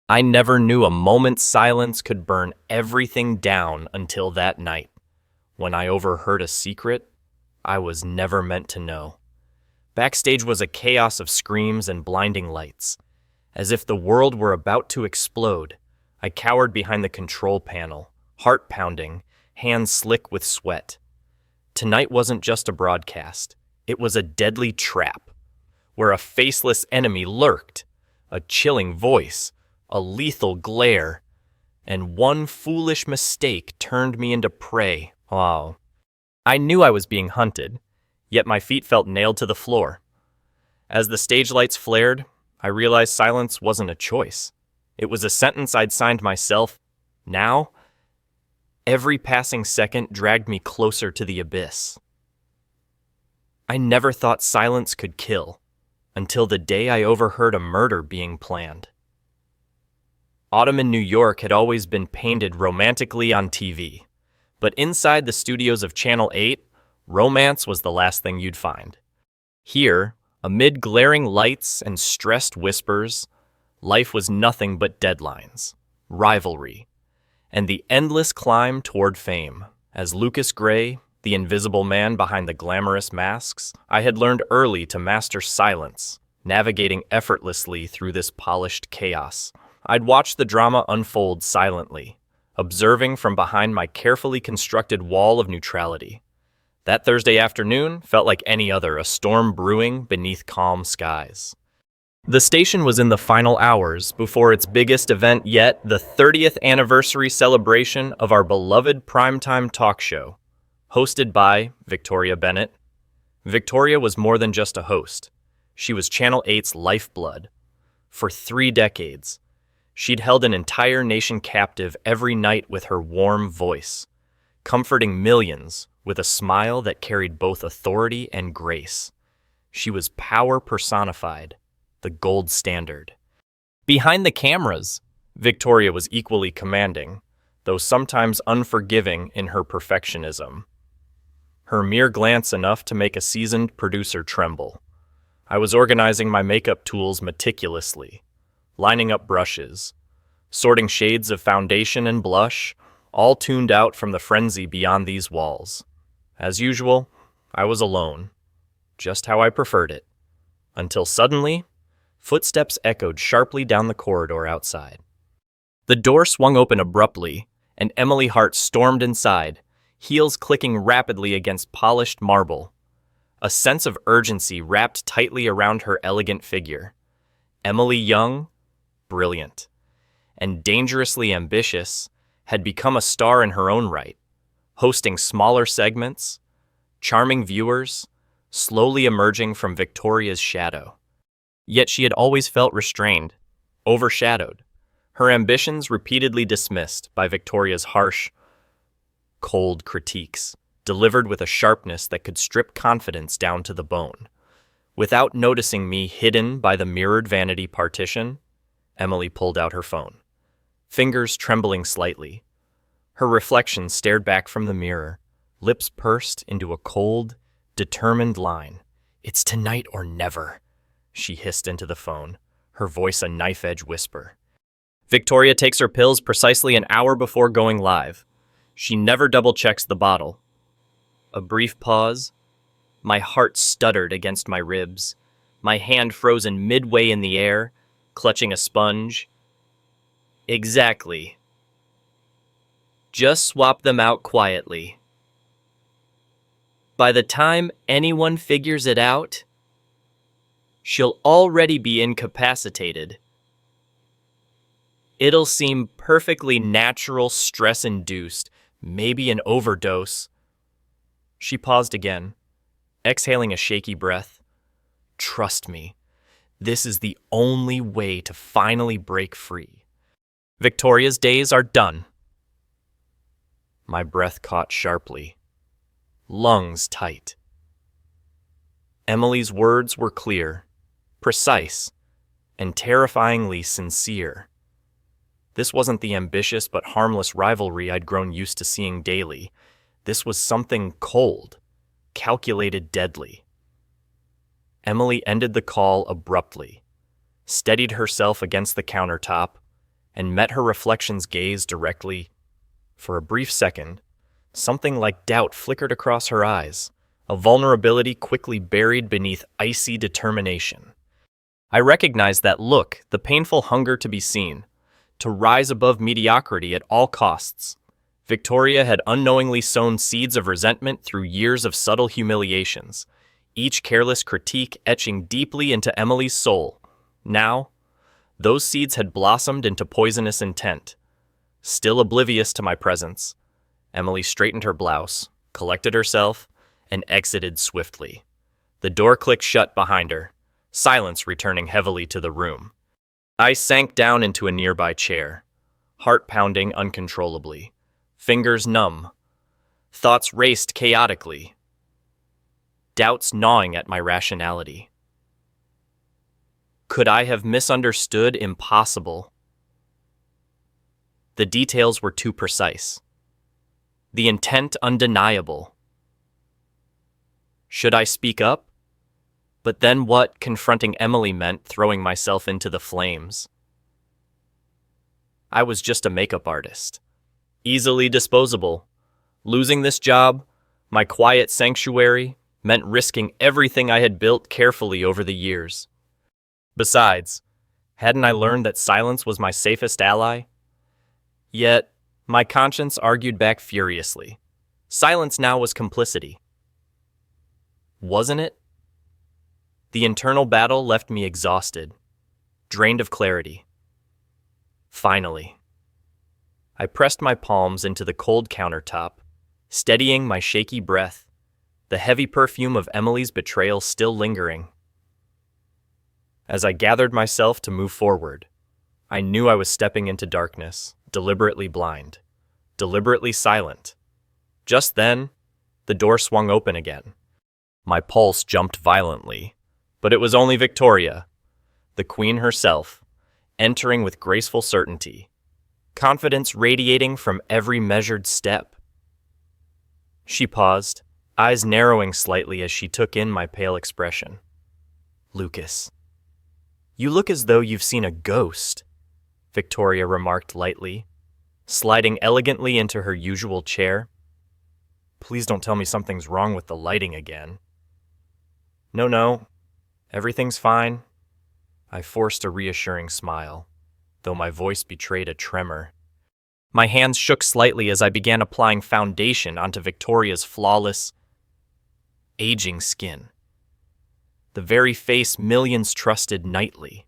I never knew a moment's silence could burn everything down until that night, when I overheard a secret I was never meant to know. Backstage was a chaos of screams and blinding lights. As if the world were about to explode, I cowered behind the control panel, heart pounding, hands slick with sweat. Tonight wasn't just a broadcast. It was a deadly trap, where a faceless enemy lurked, a chilling voice, a lethal glare, and one foolish mistake turned me into prey. Wow. I knew I was being hunted, yet my feet felt nailed to the floor. As the stage lights flared, I realized silence wasn't a choice. It was a sentence I'd signed myself. Now, every passing second dragged me closer to the abyss. I never thought silence could kill, until the day I overheard a murder being planned. Autumn in New York had always been painted romantically on TV, but inside the studios of Channel 8, romance was the last thing you'd find. Here, amid glaring lights and stressed whispers, life was nothing but deadlines, rivalry, and the endless climb toward fame. As Lucas Gray, the invisible man behind the glamorous masks, I had learned early to master silence, navigating effortlessly through this polished chaos. I'd watch the drama unfold silently, observing from behind my carefully constructed wall of neutrality. That Thursday afternoon felt like any other, a storm brewing beneath calm skies. The station was in the final hours before its biggest event yet, the 30th anniversary celebration of our beloved primetime talk show, hosted by Victoria Bennett. Victoria was more than just a host. She was Channel 8's lifeblood. For 3 decades, she'd held an entire nation captive every night with her warm voice, comforting millions with a smile that carried both authority and grace. She was power personified, the gold standard. Behind the cameras, Victoria was equally commanding, though sometimes unforgiving in her perfectionism. Her mere glance enough to make a seasoned producer tremble. I was organizing my makeup tools meticulously, lining up brushes, sorting shades of foundation and blush, all tuned out from the frenzy beyond these walls. As usual, I was alone, just how I preferred it, until suddenly, footsteps echoed sharply down the corridor outside. The door swung open abruptly, and Emily Hart stormed inside, heels clicking rapidly against polished marble. A sense of urgency wrapped tightly around her elegant figure. Emily Young, brilliant, and dangerously ambitious, had become a star in her own right, hosting smaller segments, charming viewers, slowly emerging from Victoria's shadow. Yet she had always felt restrained, overshadowed, her ambitions repeatedly dismissed by Victoria's harsh, cold critiques, delivered with a sharpness that could strip confidence down to the bone. Without noticing me hidden by the mirrored vanity partition, Emily pulled out her phone, fingers trembling slightly. Her reflection stared back from the mirror, lips pursed into a cold, determined line. "It's tonight or never," she hissed into the phone, her voice a knife-edge whisper. Victoria takes her pills precisely an hour before going live. She never double-checks the bottle. A brief pause. My heart stuttered against my ribs, my hand frozen midway in the air, clutching a sponge. Exactly. Just swap them out quietly. By the time anyone figures it out, she'll already be incapacitated. It'll seem perfectly natural, stress-induced, maybe an overdose. She paused again, exhaling a shaky breath. Trust me, this is the only way to finally break free. Victoria's days are done. My breath caught sharply, lungs tight. Emily's words were clear, precise, and terrifyingly sincere. This wasn't the ambitious but harmless rivalry I'd grown used to seeing daily. This was something cold, calculated, deadly. Emily ended the call abruptly, steadied herself against the countertop, and met her reflection's gaze directly. For a brief second, something like doubt flickered across her eyes, a vulnerability quickly buried beneath icy determination. I recognized that look, the painful hunger to be seen, to rise above mediocrity at all costs. Victoria had unknowingly sown seeds of resentment through years of subtle humiliations, each careless critique etching deeply into Emily's soul. Now, those seeds had blossomed into poisonous intent. Still oblivious to my presence, Emily straightened her blouse, collected herself, and exited swiftly. The door clicked shut behind her, silence returning heavily to the room. I sank down into a nearby chair, heart pounding uncontrollably, fingers numb. Thoughts raced chaotically, doubts gnawing at my rationality. Could I have misunderstood? Impossible. The details were too precise. The intent undeniable. Should I speak up? But then what? Confronting Emily meant throwing myself into the flames. I was just a makeup artist, easily disposable. Losing this job, my quiet sanctuary, meant risking everything I had built carefully over the years. Besides, hadn't I learned that silence was my safest ally? Yet, my conscience argued back furiously. Silence now was complicity. Wasn't it? The internal battle left me exhausted, drained of clarity. Finally, I pressed my palms into the cold countertop, steadying my shaky breath, the heavy perfume of Emily's betrayal still lingering. As I gathered myself to move forward, I knew I was stepping into darkness, deliberately blind, deliberately silent. Just then, the door swung open again. My pulse jumped violently, but it was only Victoria, the queen herself, entering with graceful certainty, confidence radiating from every measured step. She paused, eyes narrowing slightly as she took in my pale expression. "Lucas, you look as though you've seen a ghost," Victoria remarked lightly, sliding elegantly into her usual chair. "Please don't tell me something's wrong with the lighting again." No, everything's fine." I forced a reassuring smile, though my voice betrayed a tremor. My hands shook slightly as I began applying foundation onto Victoria's flawless, aging skin, the very face millions trusted nightly.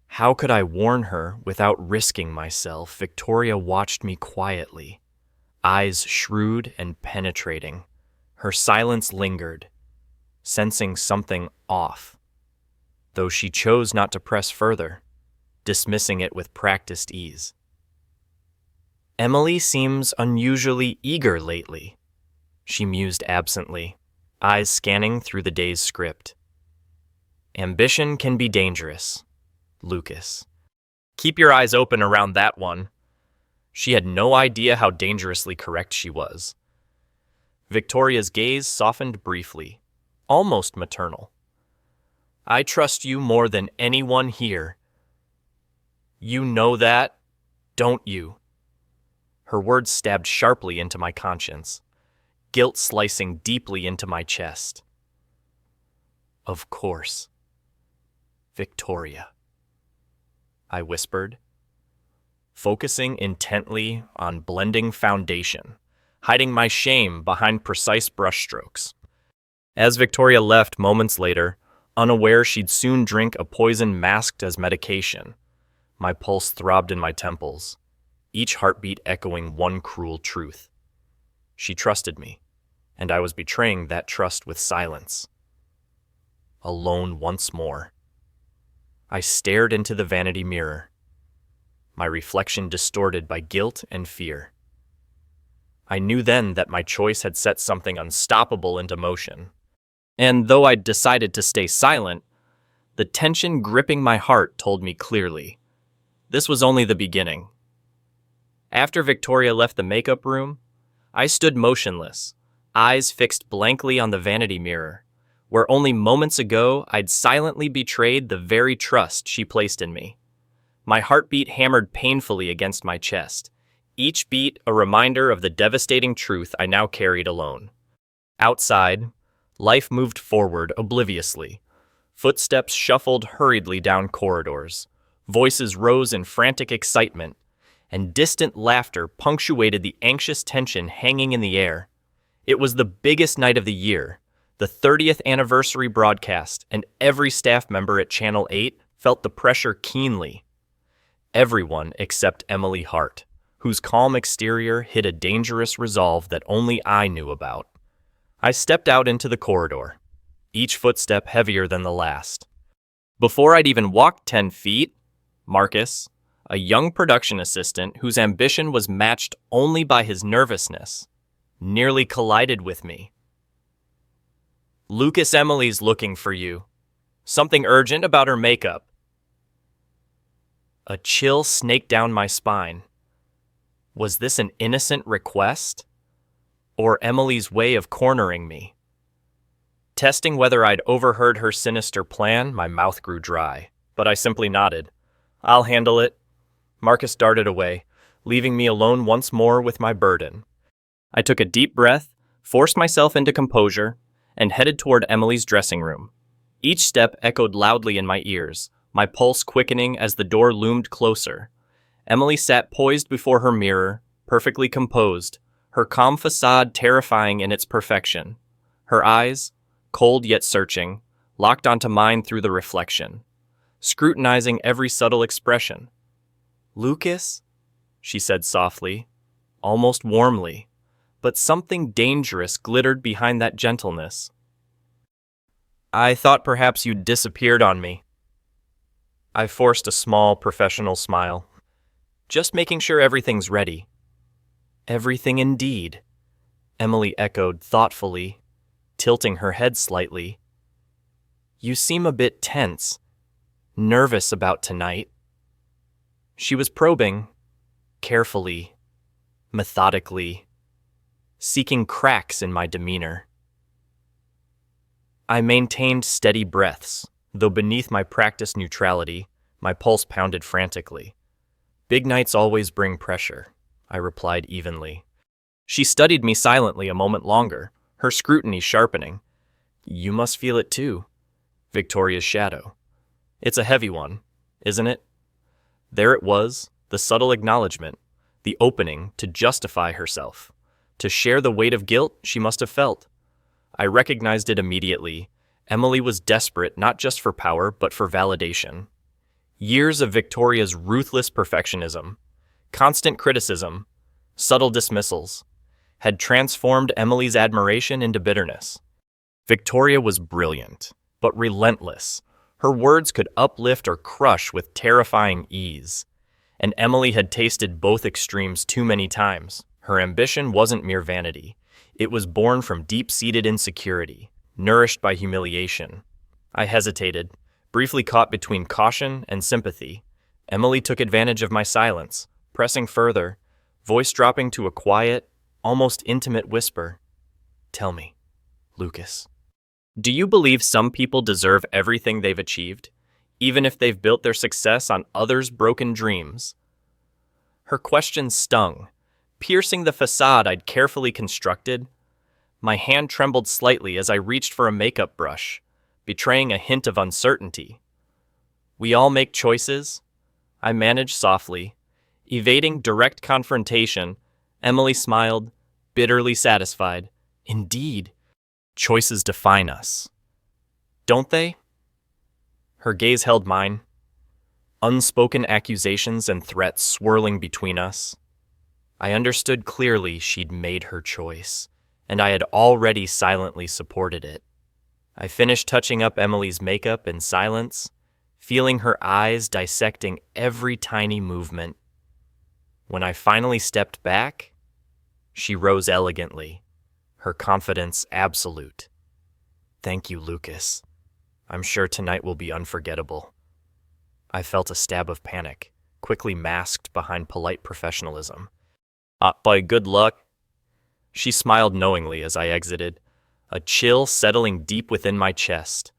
How could I warn her without risking myself? Victoria watched me quietly, eyes shrewd and penetrating. Her silence lingered, sensing something off, though she chose not to press further, dismissing it with practiced ease. "Emily seems unusually eager lately," she mused absently, eyes scanning through the day's script. "Ambition can be dangerous, Lucas. Keep your eyes open around that one." She had no idea how dangerously correct she was. Victoria's gaze softened briefly, almost maternal. "I trust you more than anyone here. You know that, don't you?" Her words stabbed sharply into my conscience, guilt slicing deeply into my chest. "Of course, Victoria," I whispered, focusing intently on blending foundation, hiding my shame behind precise brushstrokes. As Victoria left moments later, unaware she'd soon drink a poison masked as medication, my pulse throbbed in my temples, each heartbeat echoing one cruel truth. She trusted me, and I was betraying that trust with silence. Alone once more. I stared into the vanity mirror, my reflection distorted by guilt and fear. I knew then that my choice had set something unstoppable into motion. And though I'd decided to stay silent, the tension gripping my heart told me clearly, this was only the beginning. After Victoria left the makeup room, I stood motionless, eyes fixed blankly on the vanity mirror, where only moments ago I'd silently betrayed the very trust she placed in me. My heartbeat hammered painfully against my chest, each beat a reminder of the devastating truth I now carried alone. Outside, life moved forward obliviously. Footsteps shuffled hurriedly down corridors. Voices rose in frantic excitement, and distant laughter punctuated the anxious tension hanging in the air. It was the biggest night of the year, the 30th anniversary broadcast, and every staff member at Channel 8 felt the pressure keenly. Everyone except Emily Hart, whose calm exterior hid a dangerous resolve that only I knew about. I stepped out into the corridor, each footstep heavier than the last. Before I'd even walked 10 feet, Marcus, a young production assistant whose ambition was matched only by his nervousness, nearly collided with me. "Lucas, Emily's looking for you. Something urgent about her makeup." A chill snaked down my spine. Was this an innocent request? Or Emily's way of cornering me? Testing whether I'd overheard her sinister plan, my mouth grew dry, but I simply nodded. "I'll handle it." Marcus darted away, leaving me alone once more with my burden. I took a deep breath, forced myself into composure, and headed toward Emily's dressing room. Each step echoed loudly in my ears, my pulse quickening as the door loomed closer. Emily sat poised before her mirror, perfectly composed, her calm facade terrifying in its perfection. Her eyes, cold yet searching, locked onto mine through the reflection, scrutinizing every subtle expression. "Lucas?" she said softly, almost warmly, but something dangerous glittered behind that gentleness. "I thought perhaps you'd disappeared on me." I forced a small, professional smile. "Just making sure everything's ready." "Everything indeed," Emily echoed thoughtfully, tilting her head slightly. "You seem a bit tense, nervous about tonight." She was probing, carefully, methodically, seeking cracks in my demeanor. I maintained steady breaths, though beneath my practiced neutrality, my pulse pounded frantically. "Big nights always bring pressure," I replied evenly. She studied me silently a moment longer, her scrutiny sharpening. "You must feel it too." Victoria's shadow. "It's a heavy one, isn't it?" There it was, the subtle acknowledgement, the opening to justify herself, to share the weight of guilt she must have felt. I recognized it immediately. Emily was desperate not just for power, but for validation. Years of Victoria's ruthless perfectionism, constant criticism, subtle dismissals, had transformed Emily's admiration into bitterness. Victoria was brilliant, but relentless. Her words could uplift or crush with terrifying ease. And Emily had tasted both extremes too many times. Her ambition wasn't mere vanity. It was born from deep-seated insecurity, nourished by humiliation. I hesitated, briefly caught between caution and sympathy. Emily took advantage of my silence, pressing further, voice dropping to a quiet, almost intimate whisper. "Tell me, Lucas, do you believe some people deserve everything they've achieved, even if they've built their success on others' broken dreams?" Her question stung, piercing the facade I'd carefully constructed. My hand trembled slightly as I reached for a makeup brush, betraying a hint of uncertainty. "We all make choices," I managed softly. Evading direct confrontation, Emily smiled, bitterly satisfied. "Indeed, choices define us. Don't they?" Her gaze held mine, unspoken accusations and threats swirling between us. I understood clearly she'd made her choice, and I had already silently supported it. I finished touching up Emily's makeup in silence, feeling her eyes dissecting every tiny movement. When I finally stepped back, she rose elegantly, her confidence absolute. "Thank you, Lucas. I'm sure tonight will be unforgettable." I felt a stab of panic, quickly masked behind polite professionalism. By good luck." She smiled knowingly as I exited, a chill settling deep within my chest.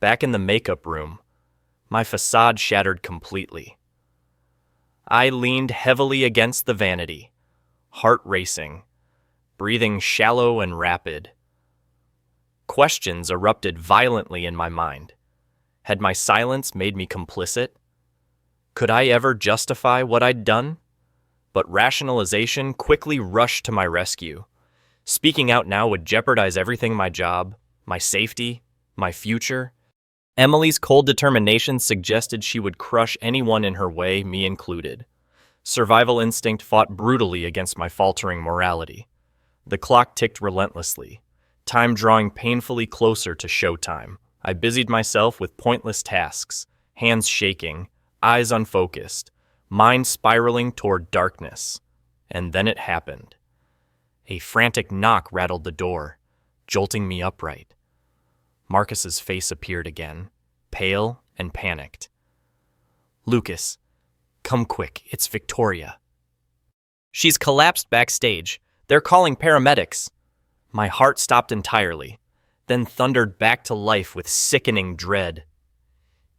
Back in the makeup room, my facade shattered completely. I leaned heavily against the vanity, heart racing, breathing shallow and rapid. Questions erupted violently in my mind. Had my silence made me complicit? Could I ever justify what I'd done? But rationalization quickly rushed to my rescue. Speaking out now would jeopardize everything: my job, my safety, my future. Emily's cold determination suggested she would crush anyone in her way, me included. Survival instinct fought brutally against my faltering morality. The clock ticked relentlessly, time drawing painfully closer to showtime. I busied myself with pointless tasks, hands shaking, eyes unfocused, mind spiraling toward darkness. And then it happened. A frantic knock rattled the door, jolting me upright. Marcus's face appeared again, pale and panicked. "Lucas, come quick, it's Victoria." "She's collapsed backstage. They're calling paramedics." My heart stopped entirely, then thundered back to life with sickening dread.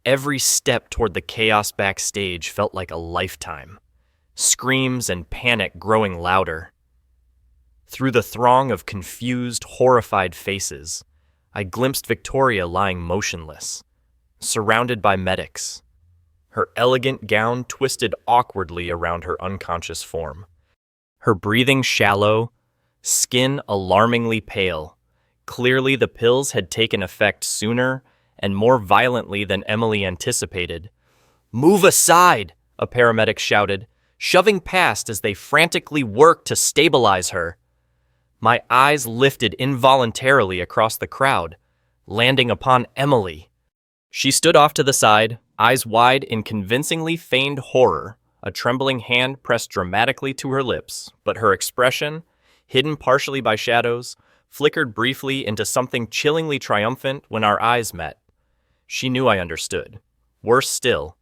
Every step toward the chaos backstage felt like a lifetime, screams and panic growing louder. Through the throng of confused, horrified faces, I glimpsed Victoria lying motionless, surrounded by medics, her elegant gown twisted awkwardly around her unconscious form. Her breathing shallow, skin alarmingly pale. Clearly the pills had taken effect sooner and more violently than Emily anticipated. "Move aside!" a paramedic shouted, shoving past as they frantically worked to stabilize her. My eyes lifted involuntarily across the crowd, landing upon Emily. She stood off to the side, eyes wide in convincingly feigned horror, a trembling hand pressed dramatically to her lips, but her expression, hidden partially by shadows, flickered briefly into something chillingly triumphant when our eyes met. She knew I understood. Worse still,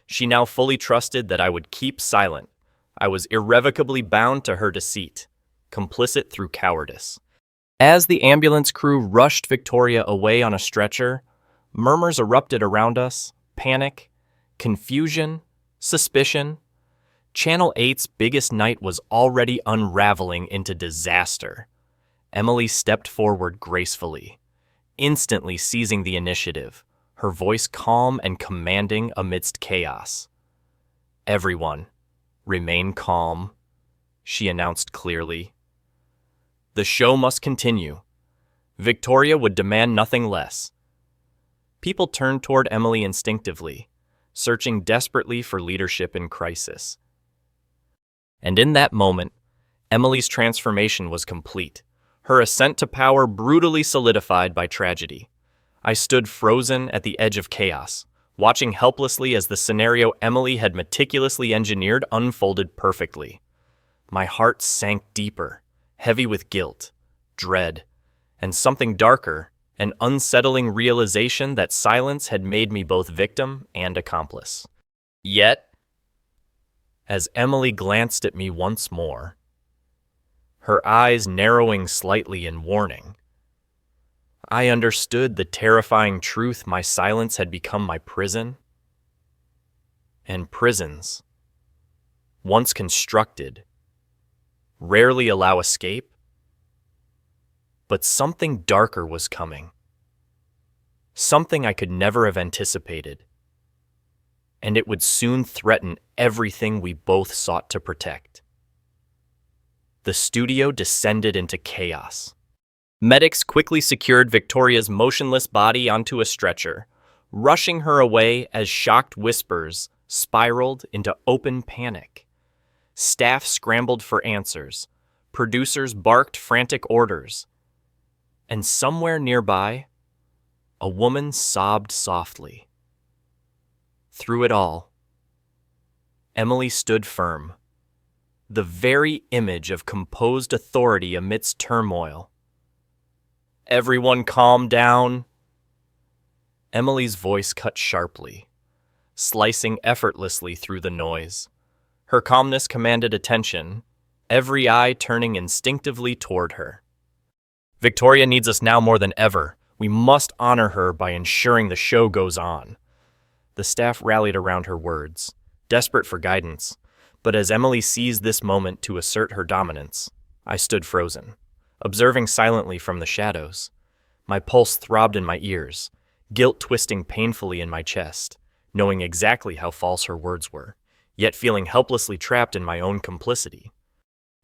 she now fully trusted that I would keep silent. I was irrevocably bound to her deceit, complicit through cowardice. As the ambulance crew rushed Victoria away on a stretcher, murmurs erupted around us: panic, confusion, suspicion. Channel 8's biggest night was already unraveling into disaster. Emily stepped forward gracefully, instantly seizing the initiative, her voice calm and commanding amidst chaos. "Everyone, remain calm," she announced clearly. The show must continue. Victoria would demand nothing less. People turned toward Emily instinctively, searching desperately for leadership in crisis. And in that moment, Emily's transformation was complete, her ascent to power brutally solidified by tragedy. I stood frozen at the edge of chaos, watching helplessly as the scenario Emily had meticulously engineered unfolded perfectly. My heart sank deeper, heavy with guilt, dread, and something darker, an unsettling realization that silence had made me both victim and accomplice. Yet, as Emily glanced at me once more, her eyes narrowing slightly in warning, I understood the terrifying truth: my silence had become my prison. And prisons, once constructed, rarely allow escape. But something darker was coming. Something I could never have anticipated. And it would soon threaten everything we both sought to protect. The studio descended into chaos. Medics quickly secured Victoria's motionless body onto a stretcher, rushing her away as shocked whispers spiraled into open panic. Staff scrambled for answers. Producers barked frantic orders. And somewhere nearby, a woman sobbed softly. Through it all, Emily stood firm, the very image of composed authority amidst turmoil. "Everyone calm down." Emily's voice cut sharply, slicing effortlessly through the noise. Her calmness commanded attention, every eye turning instinctively toward her. "Victoria needs us now more than ever. We must honor her by ensuring the show goes on." The staff rallied around her words, desperate for guidance. But as Emily seized this moment to assert her dominance, I stood frozen, observing silently from the shadows. My pulse throbbed in my ears, guilt twisting painfully in my chest, knowing exactly how false her words were, yet feeling helplessly trapped in my own complicity.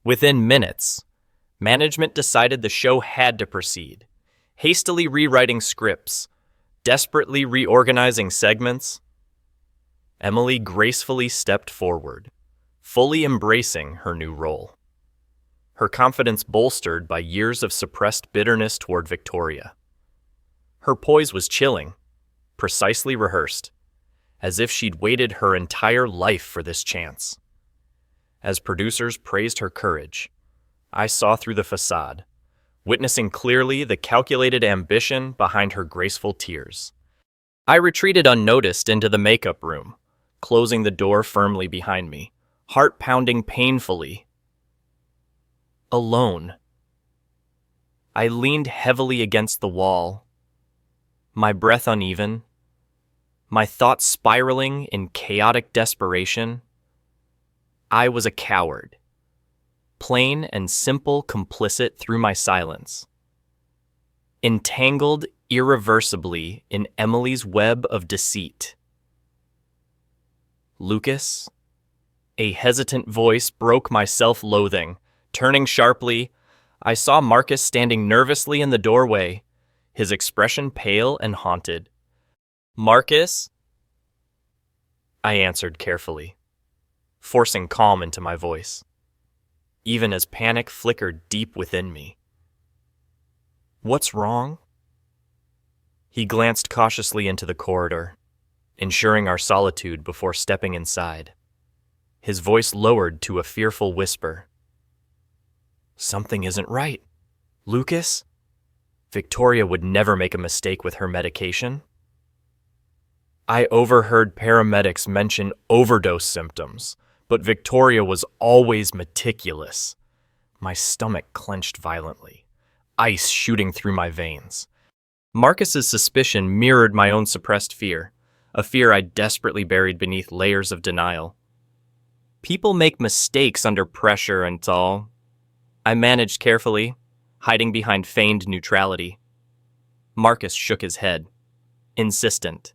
Within minutes, management decided the show had to proceed, hastily rewriting scripts, desperately reorganizing segments. Emily gracefully stepped forward, fully embracing her new role. Her confidence bolstered by years of suppressed bitterness toward Victoria. Her poise was chilling, precisely rehearsed, as if she'd waited her entire life for this chance. As producers praised her courage, I saw through the facade, witnessing clearly the calculated ambition behind her graceful tears. I retreated unnoticed into the makeup room, closing the door firmly behind me, heart pounding painfully. Alone. I leaned heavily against the wall, my breath uneven, my thoughts spiraling in chaotic desperation. I was a coward, plain and simple complicit through my silence, entangled irreversibly in Emily's web of deceit. Lucas? A hesitant voice broke my self-loathing. Turning sharply, I saw Marcus standing nervously in the doorway, his expression pale and haunted. "Marcus?" I answered carefully, forcing calm into my voice, even as panic flickered deep within me. "What's wrong?" He glanced cautiously into the corridor, ensuring our solitude before stepping inside. His voice lowered to a fearful whisper. "Something isn't right. Lucas? Victoria would never make a mistake with her medication." I overheard paramedics mention overdose symptoms, but Victoria was always meticulous. My stomach clenched violently, ice shooting through my veins. Marcus's suspicion mirrored my own suppressed fear, a fear I desperately buried beneath layers of denial. People make mistakes under pressure and all. I managed carefully, hiding behind feigned neutrality. Marcus shook his head, insistent.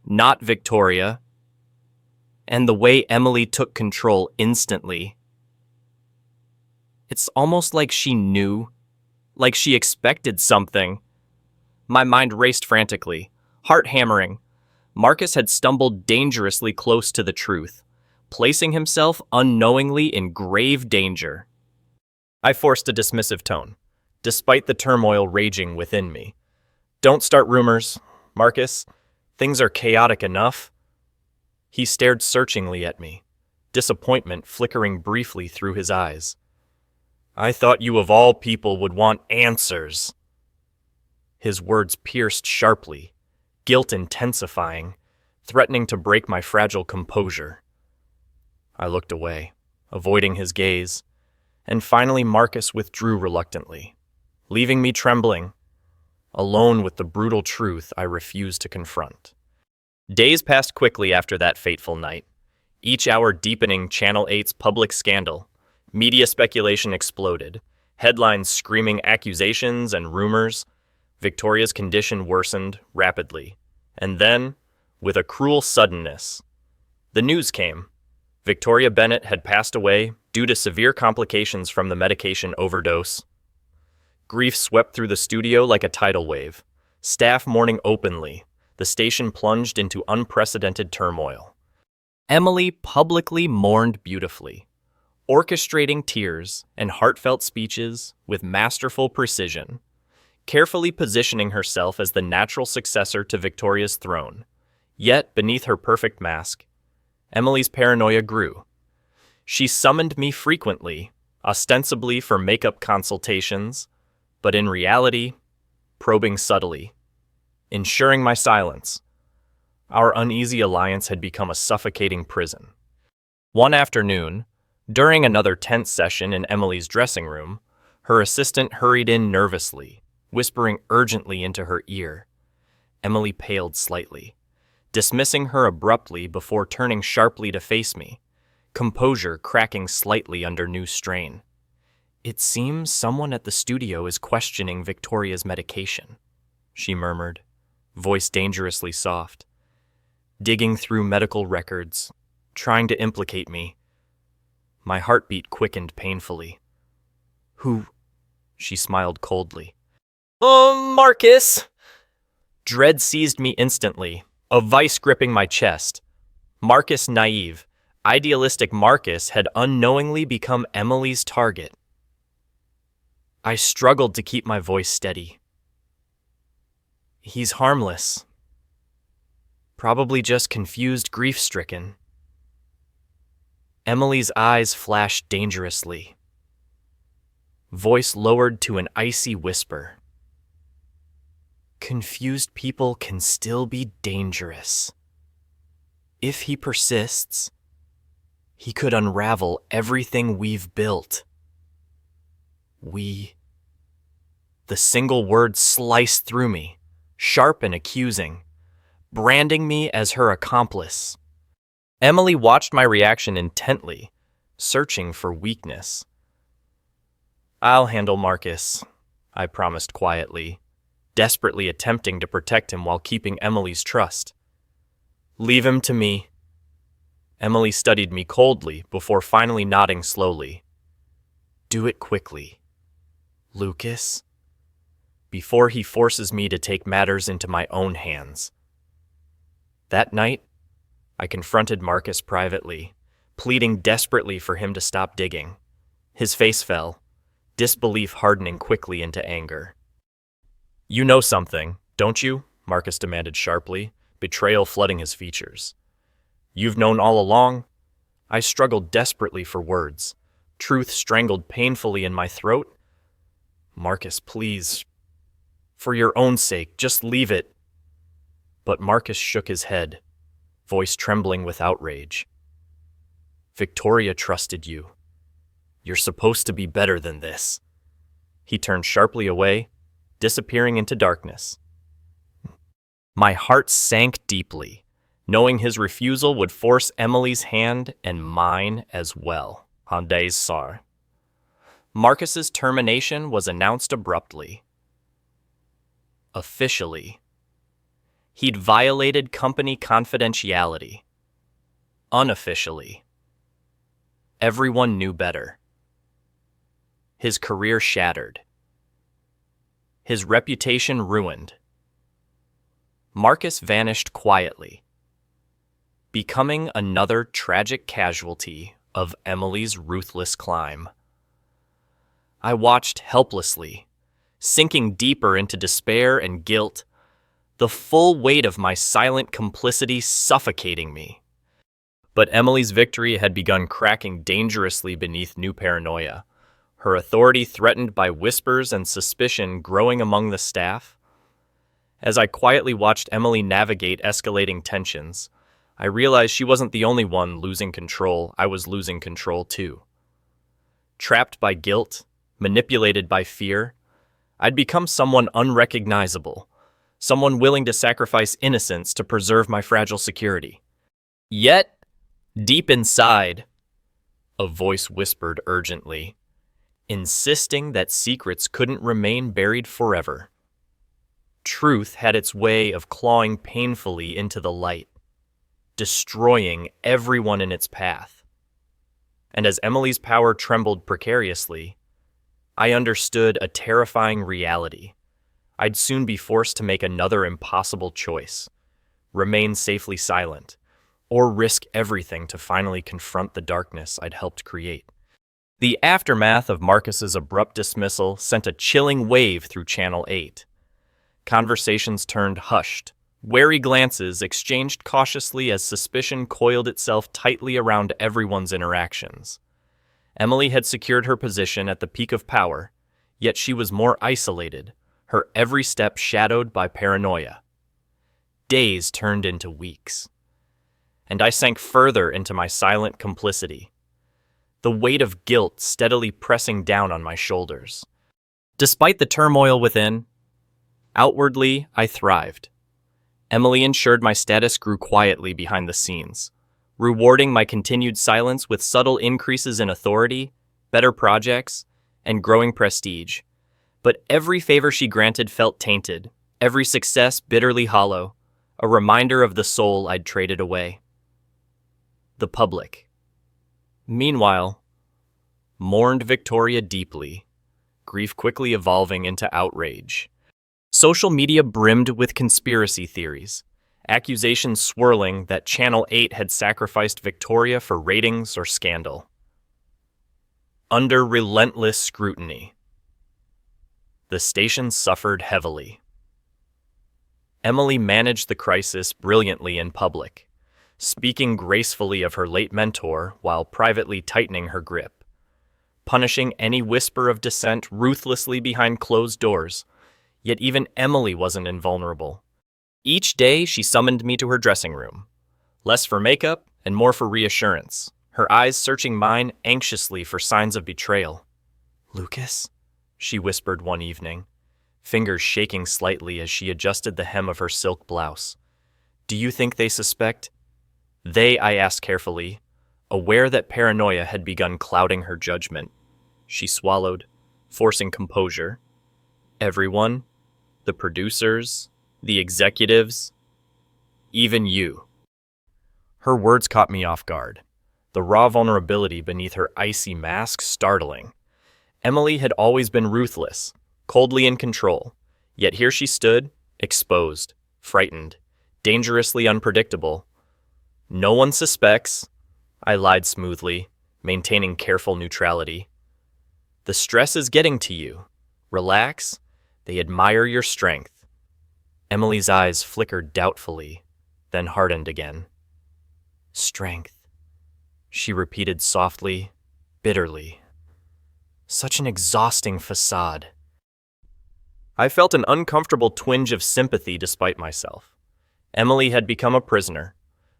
Not Victoria. And the way Emily took control instantly. It's almost like she knew, like she expected something. My mind raced frantically, heart hammering. Marcus had stumbled dangerously close to the truth, placing himself unknowingly in grave danger. I forced a dismissive tone, despite the turmoil raging within me. "Don't start rumors, Marcus. Things are chaotic enough." He stared searchingly at me, disappointment flickering briefly through his eyes. "I thought you of all people would want answers." His words pierced sharply, guilt intensifying, threatening to break my fragile composure. I looked away, avoiding his gaze, and finally Marcus withdrew reluctantly, leaving me trembling, alone with the brutal truth I refused to confront. Days passed quickly after that fateful night, each hour deepening Channel 8's public scandal. Media speculation exploded, headlines screaming accusations and rumors. Victoria's condition worsened rapidly, and then, with a cruel suddenness, the news came. Victoria Bennett had passed away due to severe complications from the medication overdose. Grief swept through the studio like a tidal wave. Staff mourning openly, the station plunged into unprecedented turmoil. Emily publicly mourned beautifully, orchestrating tears and heartfelt speeches with masterful precision, carefully positioning herself as the natural successor to Victoria's throne. Yet, beneath her perfect mask, Emily's paranoia grew. She summoned me frequently, ostensibly for makeup consultations, but in reality, probing subtly, ensuring my silence. Our uneasy alliance had become a suffocating prison. One afternoon, during another tense session in Emily's dressing room, her assistant hurried in nervously, whispering urgently into her ear. Emily paled slightly, dismissing her abruptly before turning sharply to face me, composure cracking slightly under new strain. "It seems someone at the studio is questioning Victoria's medication," she murmured, voice dangerously soft. "Digging through medical records, trying to implicate me." My heartbeat quickened painfully. "Who?" She smiled coldly. Marcus!" Dread seized me instantly, a vice gripping my chest. Marcus naive, idealistic Marcus had unknowingly become Emily's target. I struggled to keep my voice steady. "He's harmless. Probably just confused, grief-stricken." Emily's eyes flashed dangerously. Voice lowered to an icy whisper. "Confused people can still be dangerous. If he persists, he could unravel everything we've built." "We..." The single word sliced through me, sharp and accusing, branding me as her accomplice. Emily watched my reaction intently, searching for weakness. "I'll handle Marcus," I promised quietly, desperately attempting to protect him while keeping Emily's trust. "Leave him to me." Emily studied me coldly before finally nodding slowly. "Do it quickly, Lucas, before he forces me to take matters into my own hands." That night, I confronted Marcus privately, pleading desperately for him to stop digging. His face fell, disbelief hardening quickly into anger. "You know something, don't you?" Marcus demanded sharply, betrayal flooding his features. "You've known all along?" I struggled desperately for words, truth strangled painfully in my throat. "Marcus, please. For your own sake, just leave it." But Marcus shook his head, voice trembling with outrage. "Victoria trusted you. You're supposed to be better than this." He turned sharply away, disappearing into darkness. My heart sank deeply, knowing his refusal would force Emily's hand and mine as well. Hyundai's Sar. Marcus's termination was announced abruptly. Officially. He'd violated company confidentiality. Unofficially. Everyone knew better. His career shattered. His reputation ruined. Marcus vanished quietly, becoming another tragic casualty of Emily's ruthless climb. I watched helplessly, sinking deeper into despair and guilt, the full weight of my silent complicity suffocating me. But Emily's victory had begun cracking dangerously beneath new paranoia, her authority threatened by whispers and suspicion growing among the staff. As I quietly watched Emily navigate escalating tensions, I realized she wasn't the only one losing control. I was losing control too. Trapped by guilt, manipulated by fear, I'd become someone unrecognizable, someone willing to sacrifice innocence to preserve my fragile security. Yet, deep inside, a voice whispered urgently, insisting that secrets couldn't remain buried forever. Truth had its way of clawing painfully into the light, destroying everyone in its path. And as Emily's power trembled precariously, I understood a terrifying reality. I'd soon be forced to make another impossible choice: remain safely silent, or risk everything to finally confront the darkness I'd helped create. The aftermath of Marcus's abrupt dismissal sent a chilling wave through Channel 8. Conversations turned hushed, wary glances exchanged cautiously as suspicion coiled itself tightly around everyone's interactions. Emily had secured her position at the peak of power, yet she was more isolated, her every step shadowed by paranoia. Days turned into weeks, and I sank further into my silent complicity, the weight of guilt steadily pressing down on my shoulders. Despite the turmoil within, outwardly I thrived. Emily ensured my status grew quietly behind the scenes, rewarding my continued silence with subtle increases in authority, better projects, and growing prestige. But every favor she granted felt tainted, every success bitterly hollow, a reminder of the soul I'd traded away. The public. Meanwhile, mourned Victoria deeply, grief quickly evolving into outrage. Social media brimmed with conspiracy theories, accusations swirling that Channel 8 had sacrificed Victoria for ratings or scandal. Under relentless scrutiny, the station suffered heavily. Emily managed the crisis brilliantly in public, speaking gracefully of her late mentor while privately tightening her grip, punishing any whisper of dissent ruthlessly behind closed doors. Yet even Emily wasn't invulnerable. Each day she summoned me to her dressing room, less for makeup and more for reassurance, her eyes searching mine anxiously for signs of betrayal. "Lucas?" she whispered one evening, fingers shaking slightly as she adjusted the hem of her silk blouse. "Do you think they suspect?" "They," I asked carefully, aware that paranoia had begun clouding her judgment. She swallowed, forcing composure. "Everyone? The producers? The executives? Even you?" Her words caught me off guard, the raw vulnerability beneath her icy mask startling. Emily had always been ruthless, coldly in control, yet here she stood, exposed, frightened, dangerously unpredictable. "No one suspects," I lied smoothly, maintaining careful neutrality. "The stress is getting to you. Relax. They admire your strength." Emily's eyes flickered doubtfully, then hardened again. "Strength," she repeated softly, bitterly. Such an exhausting facade. I felt an uncomfortable twinge of sympathy despite myself. Emily had become a prisoner,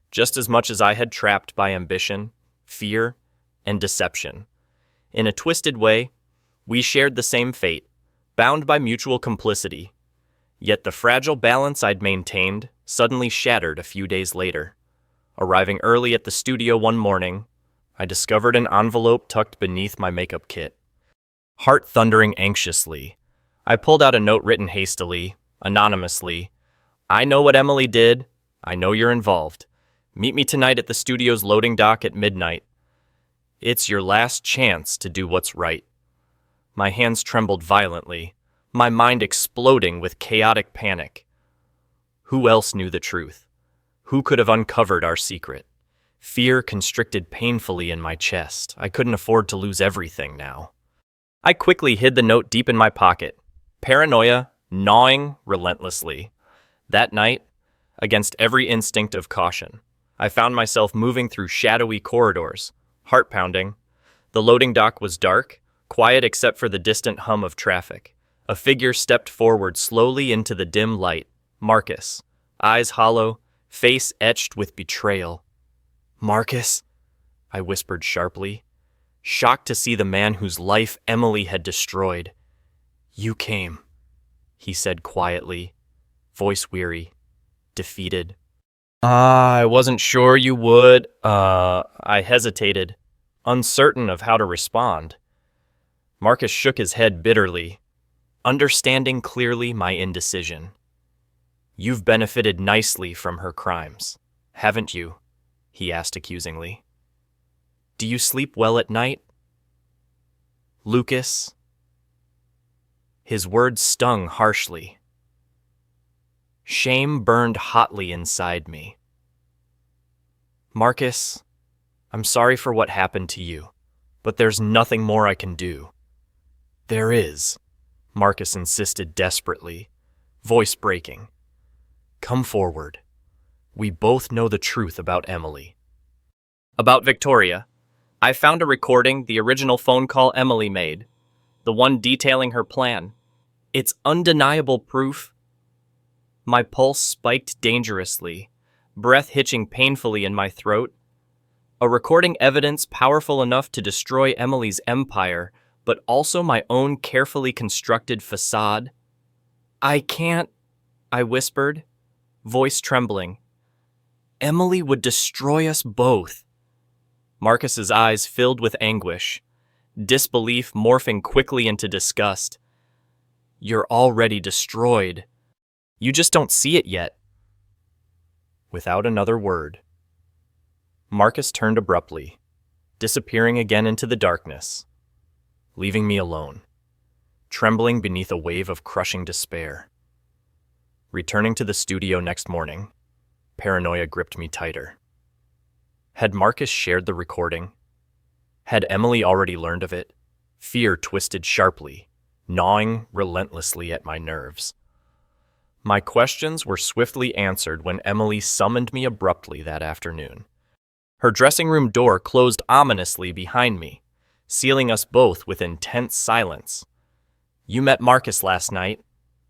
just as much as I had trapped by ambition, fear, and deception. In a twisted way, we shared the same fate, bound by mutual complicity. Yet the fragile balance I'd maintained suddenly shattered a few days later. Arriving early at the studio one morning, I discovered an envelope tucked beneath my makeup kit. Heart thundering anxiously, I pulled out a note written hastily, anonymously. "I know what Emily did. I know you're involved. Meet me tonight at the studio's loading dock at midnight. It's your last chance to do what's right." My hands trembled violently, my mind exploding with chaotic panic. Who else knew the truth? Who could have uncovered our secret? Fear constricted painfully in my chest. I couldn't afford to lose everything now. I quickly hid the note deep in my pocket, paranoia gnawing relentlessly. That night, against every instinct of caution, I found myself moving through shadowy corridors, heart pounding. The loading dock was dark, quiet except for the distant hum of traffic. A figure stepped forward slowly into the dim light. Marcus, eyes hollow, face etched with betrayal. "Marcus?" I whispered sharply, shocked to see the man whose life Emily had destroyed. "You came," he said quietly, voice weary, defeated. I wasn't sure you would." I hesitated, uncertain of how to respond. Marcus shook his head bitterly, understanding clearly my indecision. "You've benefited nicely from her crimes, haven't you?" he asked accusingly. "Do you sleep well at night?" "Lucas?" His words stung harshly. Shame burned hotly inside me. "Marcus, I'm sorry for what happened to you, but there's nothing more I can do." "There is," Marcus insisted desperately, voice breaking. "Come forward. We both know the truth about Emily." About Victoria, I found a recording, the original phone call Emily made, the one detailing her plan. It's undeniable proof. My pulse spiked dangerously, breath hitching painfully in my throat. A recording evidence powerful enough to destroy Emily's empire, but also my own carefully constructed facade. "I can't," I whispered, voice trembling. Emily would destroy us both. Marcus's eyes filled with anguish, disbelief morphing quickly into disgust. You're already destroyed. You just don't see it yet. Without another word, Marcus turned abruptly, disappearing again into the darkness, leaving me alone, trembling beneath a wave of crushing despair. Returning to the studio next morning, paranoia gripped me tighter. Had Marcus shared the recording? Had Emily already learned of it? Fear twisted sharply, gnawing relentlessly at my nerves. My questions were swiftly answered when Emily summoned me abruptly that afternoon. Her dressing room door closed ominously behind me, sealing us both with intense silence. "You met Marcus last night,"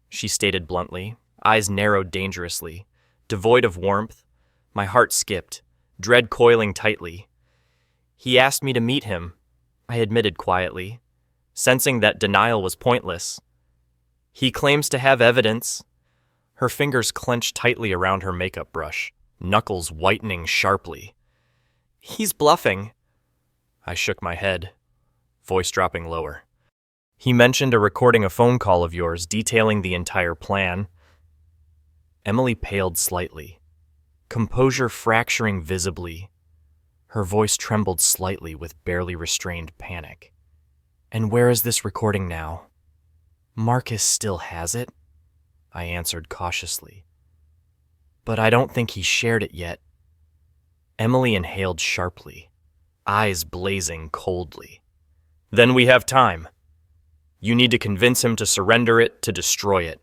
she stated bluntly, eyes narrowed dangerously, devoid of warmth. My heart skipped, dread coiling tightly. "He asked me to meet him," I admitted quietly, sensing that denial was pointless. "He claims to have evidence." Her fingers clenched tightly around her makeup brush, knuckles whitening sharply. "He's bluffing." I shook my head, voice dropping lower. "He mentioned recording a phone call of yours detailing the entire plan." Emily paled slightly, composure fracturing visibly. Her voice trembled slightly with barely restrained panic. "And where is this recording now?" "Marcus still has it," I answered cautiously. "But I don't think he shared it yet." Emily inhaled sharply, eyes blazing coldly. "Then we have time. You need to convince him to surrender it, to destroy it.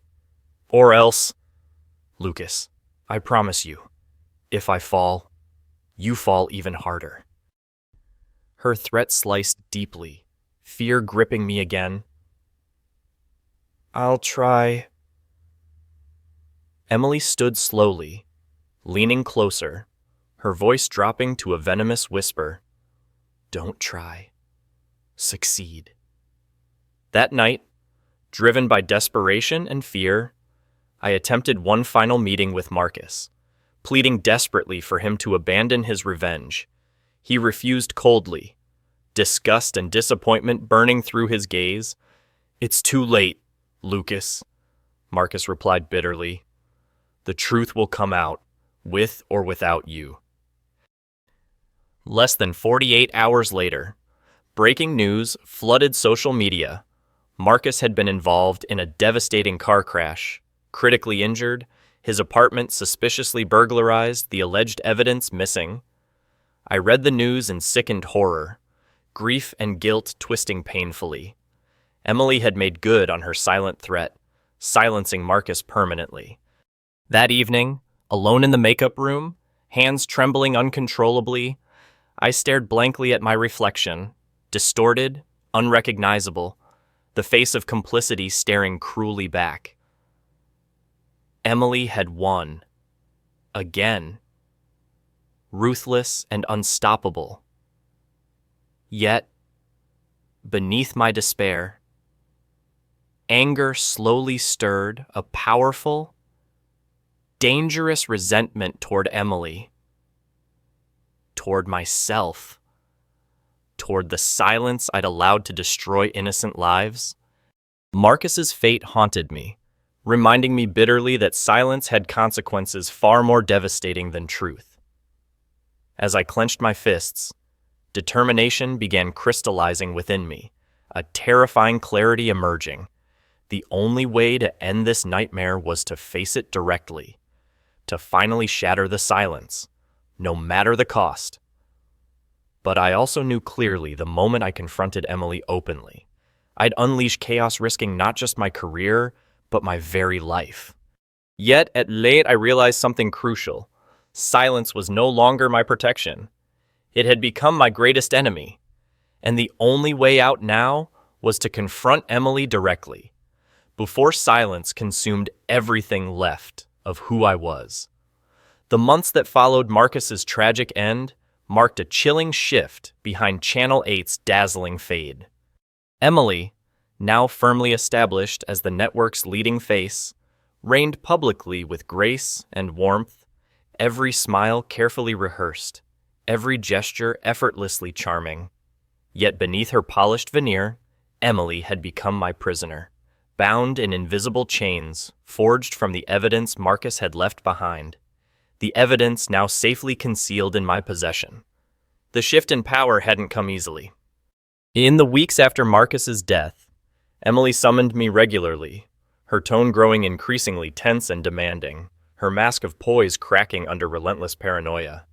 Or else, Lucas, I promise you, if I fall, you fall even harder." Her threat sliced deeply, fear gripping me again. "I'll try." Emily stood slowly, leaning closer, her voice dropping to a venomous whisper. "Don't try. Succeed." That night, driven by desperation and fear, I attempted one final meeting with Marcus, pleading desperately for him to abandon his revenge. He refused coldly, disgust and disappointment burning through his gaze. "It's too late, Lucas," Marcus replied bitterly. "The truth will come out, with or without you." Less than 48 hours later, breaking news flooded social media. Marcus had been involved in a devastating car crash, critically injured, his apartment suspiciously burglarized, the alleged evidence missing. I read the news in sickened horror, grief and guilt twisting painfully. Emily had made good on her silent threat, silencing Marcus permanently. That evening, alone in the makeup room, hands trembling uncontrollably, I stared blankly at my reflection, distorted, unrecognizable, the face of complicity staring cruelly back. Emily had won. Again. Ruthless and unstoppable. Yet, beneath my despair, anger slowly stirred a powerful, dangerous resentment toward Emily, toward myself, toward the silence I'd allowed to destroy innocent lives. Marcus's fate haunted me, reminding me bitterly that silence had consequences far more devastating than truth. As I clenched my fists, determination began crystallizing within me, a terrifying clarity emerging. The only way to end this nightmare was to face it directly, to finally shatter the silence, no matter the cost. But I also knew clearly the moment I confronted Emily openly, I'd unleash chaos risking not just my career, but my very life. Yet, at late, I realized something crucial. Silence was no longer my protection. It had become my greatest enemy. And the only way out now was to confront Emily directly, before silence consumed everything left of who I was. The months that followed Marcus's tragic end marked a chilling shift behind Channel 8's dazzling fade. Emily, now firmly established as the network's leading face, reigned publicly with grace and warmth. every smile carefully rehearsed, every gesture effortlessly charming. Yet beneath her polished veneer, Emily had become my prisoner, bound in invisible chains, forged from the evidence Marcus had left behind. The evidence now safely concealed in my possession. The shift in power hadn't come easily. In the weeks after Marcus's death, Emily summoned me regularly, her tone growing increasingly tense and demanding, her mask of poise cracking under relentless paranoia.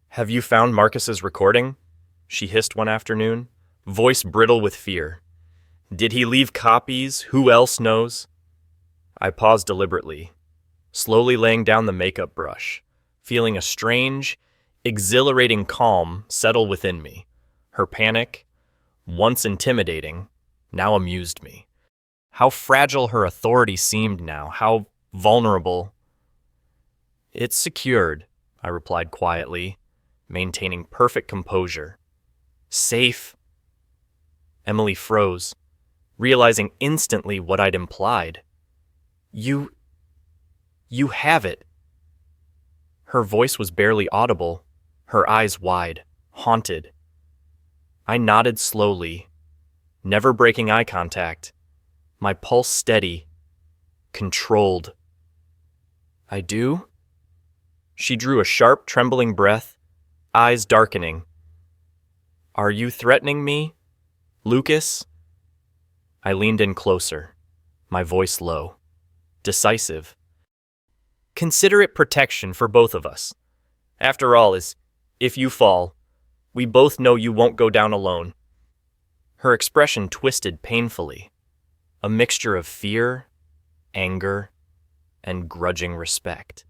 "Have you found Marcus's recording?" she hissed one afternoon, voice brittle with fear. "Did he leave copies? Who else knows?" I paused deliberately, slowly laying down the makeup brush, feeling a strange, exhilarating calm settle within me. Her panic, once intimidating, now amused me. How fragile her authority seemed now, how vulnerable. "It's secured," I replied quietly, maintaining perfect composure. "Safe." Emily froze, realizing instantly what I'd implied. You have it." Her voice was barely audible, her eyes wide, haunted. I nodded slowly, never breaking eye contact, my pulse steady, controlled. "I do?" She drew a sharp, trembling breath, eyes darkening. "Are you threatening me, Lucas?" I leaned in closer, my voice low, decisive. "Consider it protection for both of us. After all, if you fall, we both know you won't go down alone." Her expression twisted painfully, a mixture of fear, anger, and grudging respect.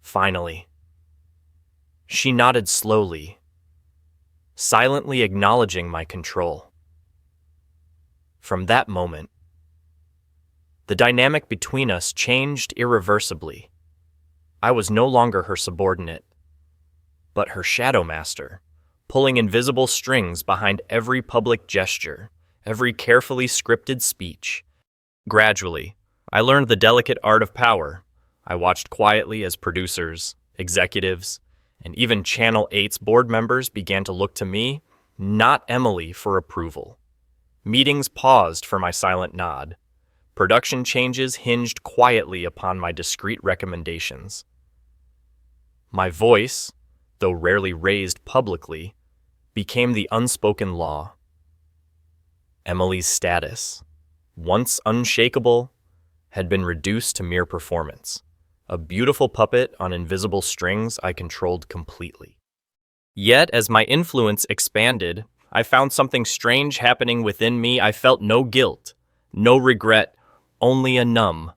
Finally, she nodded slowly, silently acknowledging my control. From that moment, the dynamic between us changed irreversibly. I was no longer her subordinate, but her shadow master, pulling invisible strings behind every public gesture, every carefully scripted speech. Gradually, I learned the delicate art of power. I watched quietly as producers, executives, and even Channel 8's board members began to look to me, not Emily, for approval. Meetings paused for my silent nod. Production changes hinged quietly upon my discreet recommendations. My voice, though rarely raised publicly, became the unspoken law. Emily's status, once unshakable, had been reduced to mere performance, a beautiful puppet on invisible strings I controlled completely. Yet, as my influence expanded, I found something strange happening within me. I felt no guilt, no regret, only a numb,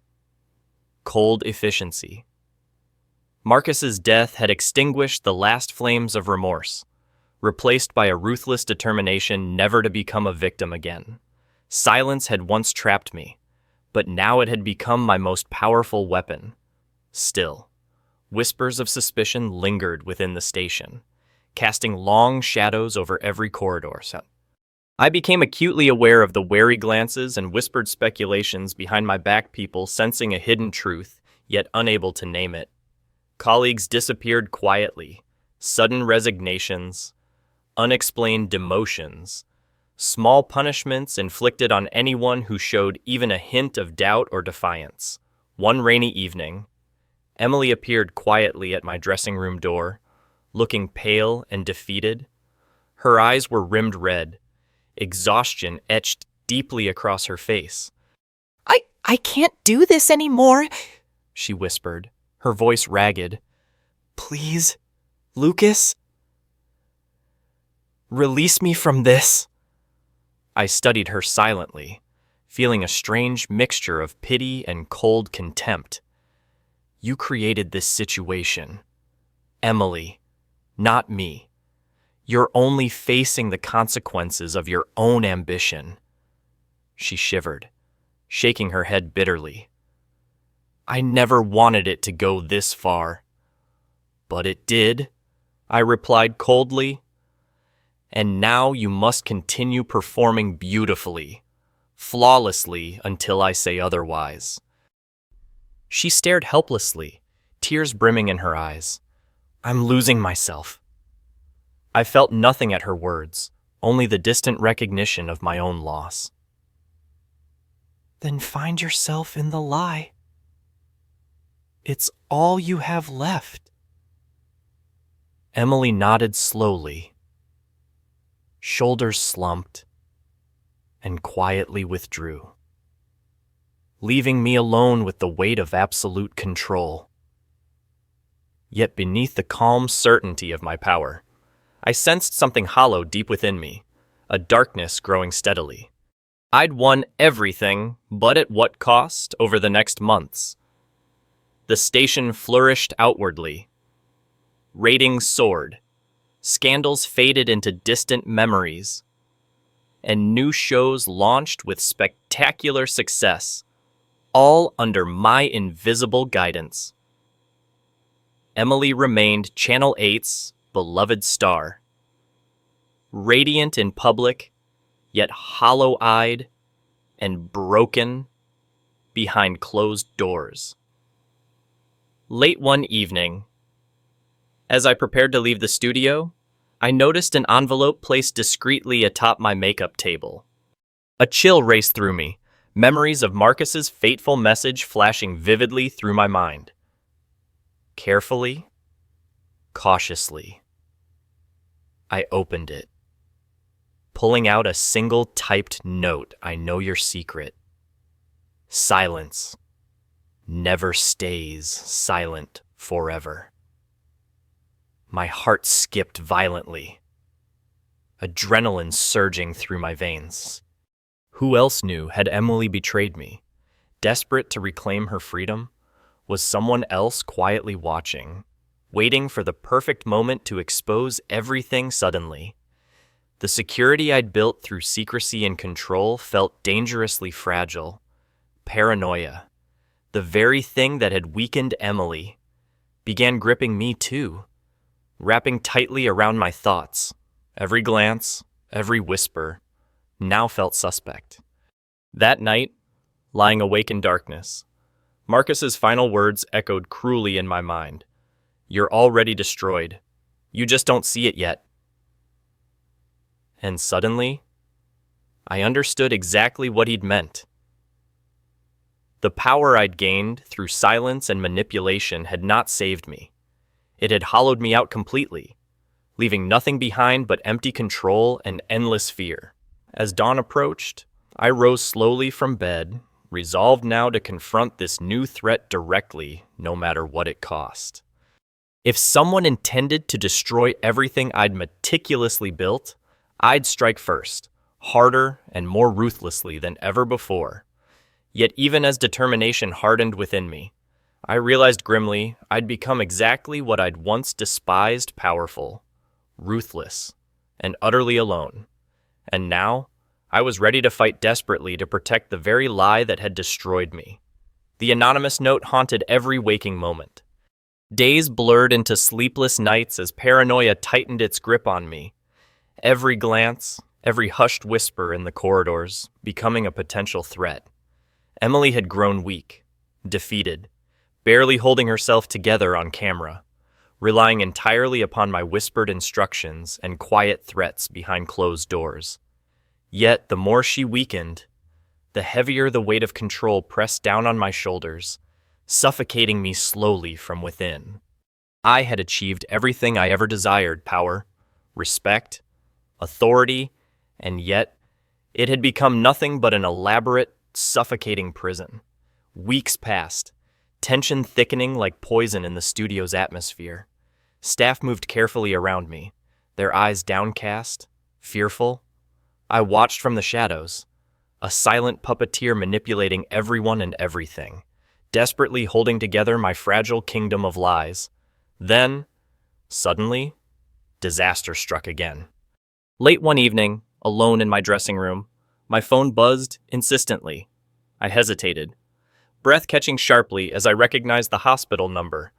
cold efficiency. Marcus's death had extinguished the last flames of remorse, replaced by a ruthless determination never to become a victim again. Silence had once trapped me, but now it had become my most powerful weapon. Still, whispers of suspicion lingered within the station, casting long shadows over every corridor. I became acutely aware of the wary glances and whispered speculations behind my back, people sensing a hidden truth, yet unable to name it. Colleagues disappeared quietly, sudden resignations, unexplained demotions, small punishments inflicted on anyone who showed even a hint of doubt or defiance. One rainy evening, Emily appeared quietly at my dressing room door, looking pale and defeated. Her eyes were rimmed red, exhaustion etched deeply across her face. I can't do this anymore," she whispered, her voice ragged. "Please, Lucas, release me from this." I studied her silently, feeling a strange mixture of pity and cold contempt. "You created this situation, Emily, not me. You're only facing the consequences of your own ambition." She shivered, shaking her head bitterly. "I never wanted it to go this far." "But it did," I replied coldly. "And now you must continue performing beautifully, flawlessly, until I say otherwise." She stared helplessly, tears brimming in her eyes. I'm losing myself. I felt nothing at her words, only the distant recognition of my own loss. Then find yourself in the lie. It's all you have left. Emily nodded slowly, shoulders slumped, and quietly withdrew, leaving me alone with the weight of absolute control. Yet beneath the calm certainty of my power, I sensed something hollow deep within me, a darkness growing steadily. I'd won everything, but at what cost over the next months? The station flourished outwardly. Ratings soared. Scandals faded into distant memories. And new shows launched with spectacular success, all under my invisible guidance. Emily remained Channel 8's beloved star. Radiant in public, yet hollow-eyed and broken behind closed doors. Late one evening, as I prepared to leave the studio, I noticed an envelope placed discreetly atop my makeup table. A chill raced through me, memories of Marcus's fateful message flashing vividly through my mind. Carefully, cautiously, I opened it, pulling out a single typed note. I know your secret. Silence never stays silent forever. My heart skipped violently, adrenaline surging through my veins. Who else knew had Emily betrayed me? Desperate to reclaim her freedom, was someone else quietly watching, waiting for the perfect moment to expose everything suddenly. The security I'd built through secrecy and control felt dangerously fragile. Paranoia, the very thing that had weakened Emily, began gripping me too, wrapping tightly around my thoughts. Every glance, every whisper, now felt suspect. That night, lying awake in darkness, Marcus's final words echoed cruelly in my mind. You're already destroyed. You just don't see it yet. And suddenly, I understood exactly what he'd meant. The power I'd gained through silence and manipulation had not saved me. It had hollowed me out completely, leaving nothing behind but empty control and endless fear. As dawn approached, I rose slowly from bed, resolved now to confront this new threat directly, no matter what it cost. If someone intended to destroy everything I'd meticulously built, I'd strike first, harder and more ruthlessly than ever before. Yet even as determination hardened within me, I realized grimly I'd become exactly what I'd once despised: powerful, ruthless, and utterly alone. And now, I was ready to fight desperately to protect the very lie that had destroyed me. The anonymous note haunted every waking moment. Days blurred into sleepless nights as paranoia tightened its grip on me. Every glance, every hushed whisper in the corridors becoming a potential threat. Emily had grown weak, defeated, barely holding herself together on camera, relying entirely upon my whispered instructions and quiet threats behind closed doors. Yet the more she weakened, the heavier the weight of control pressed down on my shoulders, suffocating me slowly from within. I had achieved everything I ever desired: power, respect, authority, and yet it had become nothing but an elaborate, suffocating prison. Weeks passed, tension thickening like poison in the studio's atmosphere. Staff moved carefully around me, their eyes downcast, fearful. I watched from the shadows, a silent puppeteer manipulating everyone and everything, desperately holding together my fragile kingdom of lies. Then, suddenly, disaster struck again. Late one evening, alone in my dressing room, my phone buzzed insistently. I hesitated, breath catching sharply as I recognized the hospital number.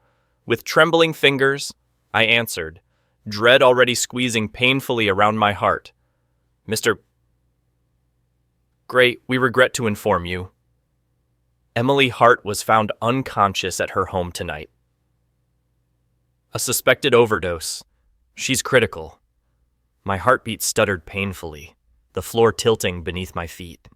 With trembling fingers, I answered, dread already squeezing painfully around my heart. Mr. Gray, we regret to inform you. Emily Hart was found unconscious at her home tonight. A suspected overdose. She's critical. My heartbeat stuttered painfully, the floor tilting beneath my feet.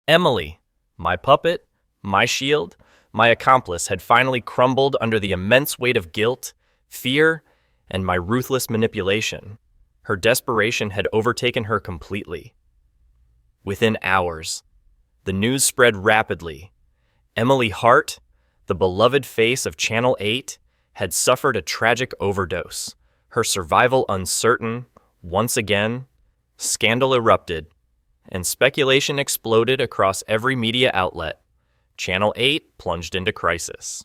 Emily, my puppet, my shield, my accomplice, had finally crumbled under the immense weight of guilt, fear, and my ruthless manipulation. Her desperation had overtaken her completely. Within hours, the news spread rapidly. Emily Hart, the beloved face of Channel 8, had suffered a tragic overdose. Her survival uncertain. Once again, scandal erupted, and speculation exploded across every media outlet. Channel 8 plunged into crisis.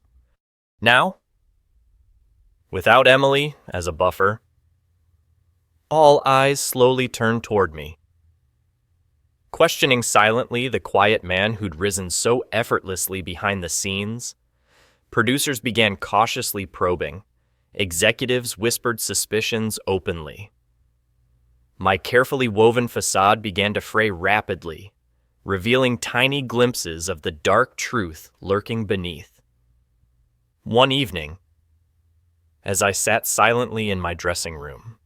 Now, without Emily as a buffer, all eyes slowly turned toward me. Questioning silently the quiet man who'd risen so effortlessly behind the scenes, producers began cautiously probing. Executives whispered suspicions openly. My carefully woven facade began to fray rapidly, revealing tiny glimpses of the dark truth lurking beneath. One evening, as I sat silently in my dressing room,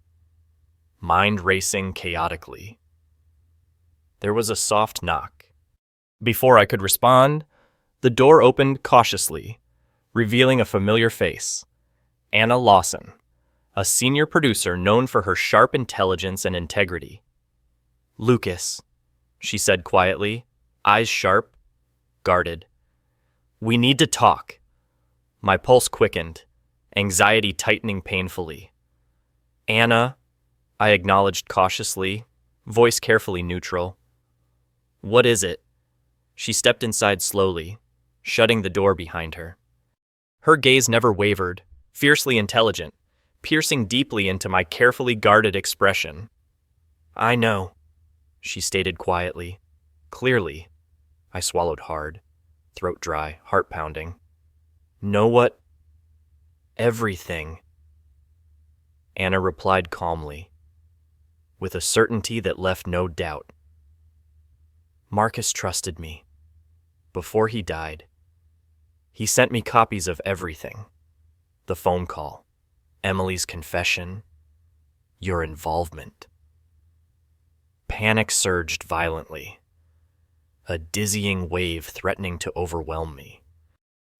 mind racing chaotically, there was a soft knock. Before I could respond, the door opened cautiously, revealing a familiar face, Anna Lawson, a senior producer known for her sharp intelligence and integrity. "Lucas," she said quietly, eyes sharp, guarded. "We need to talk." My pulse quickened, anxiety tightening painfully. "Anna," I acknowledged cautiously, voice carefully neutral. "What is it?" She stepped inside slowly, shutting the door behind her. Her gaze never wavered, fiercely intelligent, piercing deeply into my carefully guarded expression. "I know," she stated quietly, clearly. I swallowed hard, throat dry, heart pounding. "Know what?" "Everything," Anna replied calmly, with a certainty that left no doubt. "Marcus trusted me. Before he died, he sent me copies of everything. The phone call, Emily's confession, your involvement." Panic surged violently, a dizzying wave threatening to overwhelm me.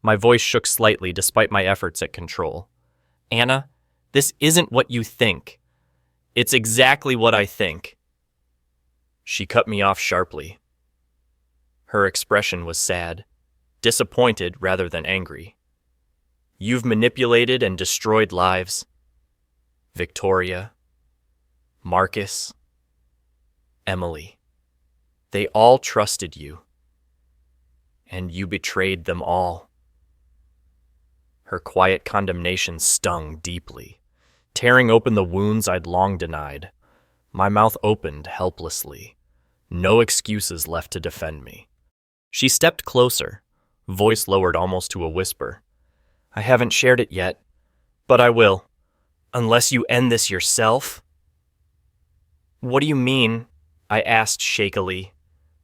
My voice shook slightly despite my efforts at control. "Anna, this isn't what you think. It's exactly what I think." She cut me off sharply. Her expression was sad, disappointed rather than angry. "You've manipulated and destroyed lives. Victoria, Marcus, Emily. They all trusted you. And you betrayed them all." Her quiet condemnation stung deeply, tearing open the wounds I'd long denied. My mouth opened helplessly, no excuses left to defend me. She stepped closer, voice lowered almost to a whisper. "I haven't shared it yet, but I will, unless you end this yourself." "What do you mean?" I asked shakily,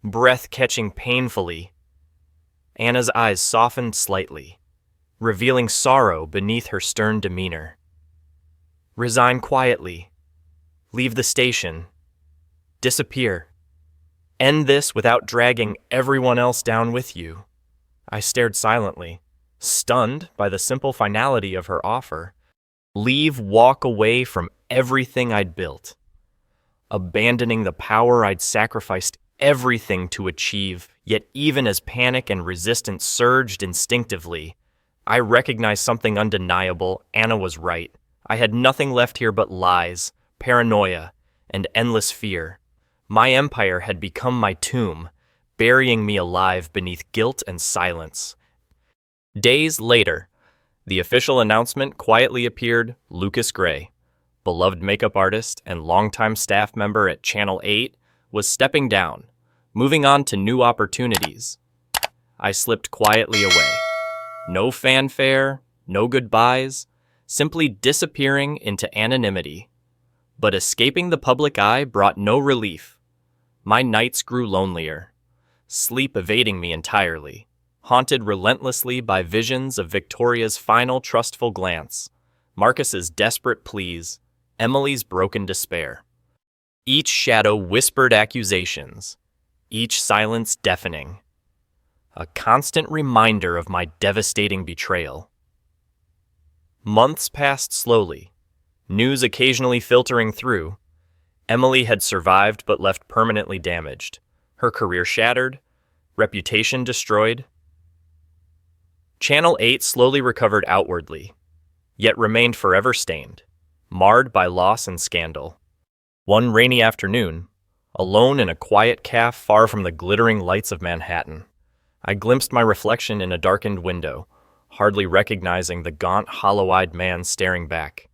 breath catching painfully. Anna's eyes softened slightly, revealing sorrow beneath her stern demeanor. "Resign quietly. Leave the station. Disappear. End this without dragging everyone else down with you." I stared silently, stunned by the simple finality of her offer. Walk away from everything I'd built, abandoning the power I'd sacrificed everything to achieve. Yet even as panic and resistance surged instinctively, I recognized something undeniable. Anna was right. I had nothing left here but lies, paranoia, and endless fear. My empire had become my tomb, burying me alive beneath guilt and silence. Days later, the official announcement quietly appeared. Lucas Gray, beloved makeup artist and longtime staff member at Channel 8, was stepping down, moving on to new opportunities. I slipped quietly away. No fanfare, no goodbyes, simply disappearing into anonymity. But escaping the public eye brought no relief. My nights grew lonelier, sleep evading me entirely, haunted relentlessly by visions of Victoria's final trustful glance, Marcus's desperate pleas, Emily's broken despair. Each shadow whispered accusations, each silence deafening. A constant reminder of my devastating betrayal. Months passed slowly, news occasionally filtering through. Emily had survived but left permanently damaged, her career shattered, reputation destroyed. Channel 8 slowly recovered outwardly, yet remained forever stained, marred by loss and scandal. One rainy afternoon, alone in a quiet cafe far from the glittering lights of Manhattan, I glimpsed my reflection in a darkened window, hardly recognizing the gaunt, hollow-eyed man staring back.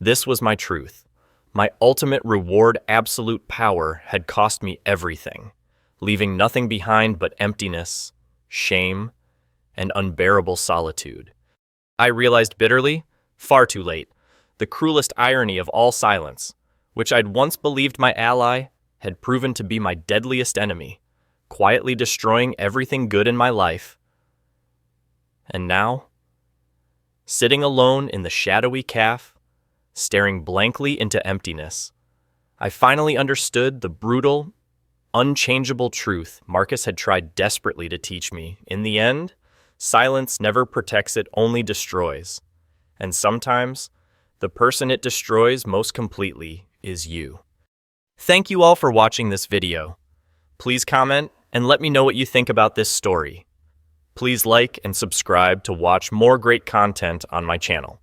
This was my truth. My ultimate reward, absolute power, had cost me everything, leaving nothing behind but emptiness, shame, and unbearable solitude. I realized bitterly, far too late, the cruelest irony of all silence, which I'd once believed my ally, had proven to be my deadliest enemy, quietly destroying everything good in my life. And now, sitting alone in the shadowy cafe, staring blankly into emptiness, I finally understood the brutal, unchangeable truth Marcus had tried desperately to teach me. In the end, silence never protects, it only destroys. And sometimes, the person it destroys most completely is you. Thank you all for watching this video. Please comment and let me know what you think about this story. Please like and subscribe to watch more great content on my channel.